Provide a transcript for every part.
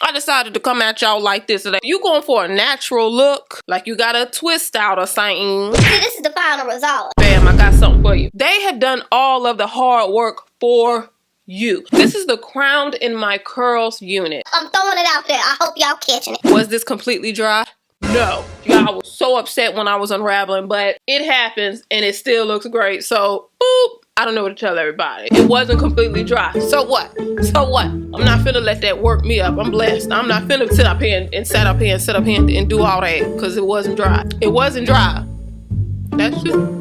I decided to come at y'all like this today. You going for a natural look, like you got a twist out or something. See, this is the final result. Bam, I got something for you. They have done all of the hard work for you. This is the Crowned in My Curls unit. I'm throwing it out there. I hope y'all catching it. Was this completely dry? No. Y'all was so upset when I was unraveling, but it happens and it still looks great. So, boop. I don't know what to tell everybody. It wasn't completely dry. So what? So what? I'm not finna let that work me up. I'm blessed. I'm not finna sit up here and sit up here and do all that because it wasn't dry. It wasn't dry. That's it.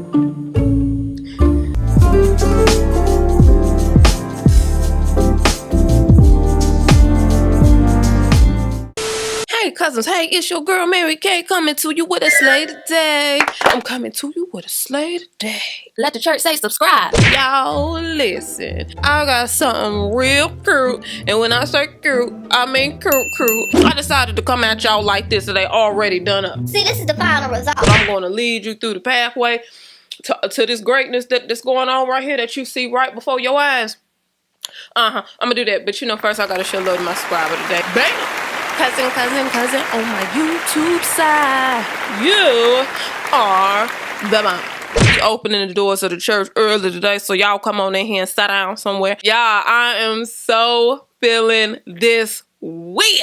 Hey cousins, hey, it's your girl Mary Kay coming to you with a slay today. I'm coming to you with a slay today. Let the church say subscribe. Y'all listen, I got something real cute, and when I say cute, I mean cute. I decided to come at y'all like this today, already done up. See, this is the final result. I'm going to lead you through the pathway to this greatness that's going on right here that you see right before your eyes. I'm gonna do that, but first I gotta show love to my subscriber today. Bam! Cousin, on my YouTube side, you are the mom. We opening the doors of the church early today, so y'all come on in here and sit down somewhere. Y'all, I am so feeling this wig.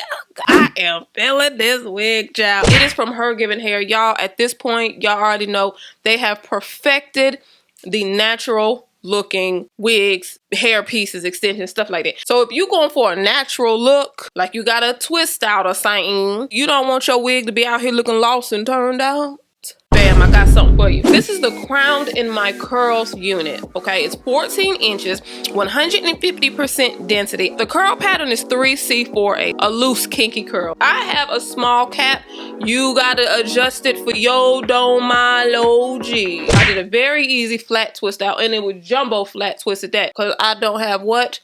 I am feeling this wig, child. It is from Hergivenhair. Y'all, at this point, y'all already know they have perfected the natural looking wigs, hair pieces, extensions, stuff like that. So if you going for a natural look, like you got a twist out or something, you don't want your wig to be out here looking lost and turned out, bam, I got something for you. This is the Crowned in My Curls unit, okay? It's 14 inches, 150% density. The curl pattern is 3C48, a loose kinky curl. I have a small cap. You gotta adjust it for your OMG. I did a very easy flat twist out, and it was jumbo flat twist at that, because I don't have what?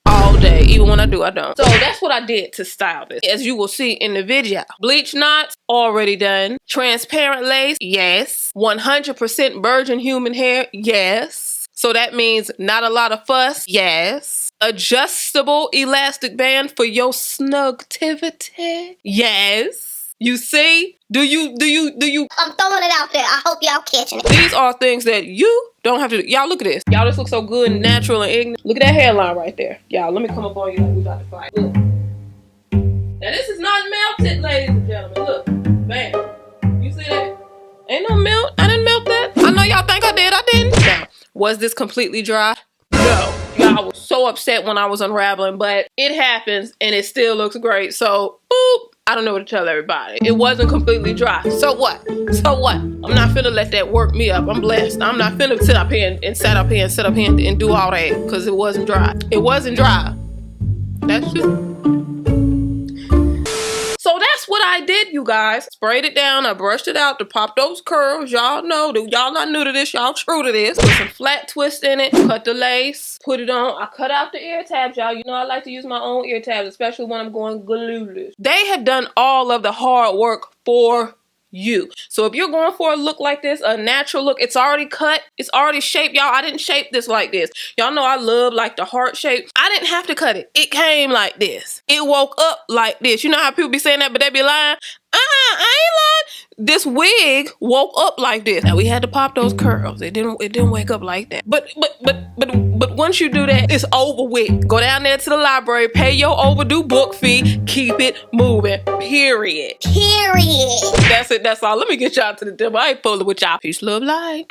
All day. Even when I do, I don't. So that's what I did to style this, as you will see in the video. Bleach knots, already done. Transparent lace, yes. 100% virgin human hair, yes. So that means not a lot of fuss, yes. Adjustable elastic band for your snugtivity, yes. You see? Do you? I'm throwing it out there. I hope y'all catching it. These are things that you don't have to do. Y'all, look at this. Y'all, this looks so good and natural and ignorant. Look at that hairline right there. Y'all, let me come up on you like we about to fight. Look. Now, this is not melted, ladies and gentlemen. Look. Bam. You see that? Ain't no melt. I didn't melt that. I know y'all think I did. I didn't. Now, was this completely dry? No. Y'all was so upset when I was unraveling, but it happens and it still looks great. So, boop. I don't know what to tell everybody. It wasn't completely dry. So what? So what? I'm not finna let that work me up. I'm blessed. I'm not finna sit up here and sit up here and do all that because it wasn't dry. It wasn't dry. That's it. So that's what I did, you guys. Sprayed it down. I brushed it out to pop those curls. Y'all know. Y'all not new to this. Y'all true to this. Put some flat twist in it. Cut the lace. Put it on. I cut out the ear tabs, y'all. You know I like to use my own ear tabs, especially when I'm going glueless. They have done all of the hard work for you. So if you're going for a look like this, a natural look, it's already cut, it's already shaped. Y'all, I didn't shape this like this. Y'all know I love like the heart shape. I didn't have to cut it. It came like this. It woke up like this. You know how people be saying that, but they be lying? I ain't lying. This wig woke up like this. Now we had to pop those curls. It didn't wake up like that. But once you do that, it's over with. Go down there to the library, pay your overdue book fee, keep it moving. Period. Period. That's it. That's all. Let me get y'all to the demo. I ain't fooling with y'all. Peace, love, light.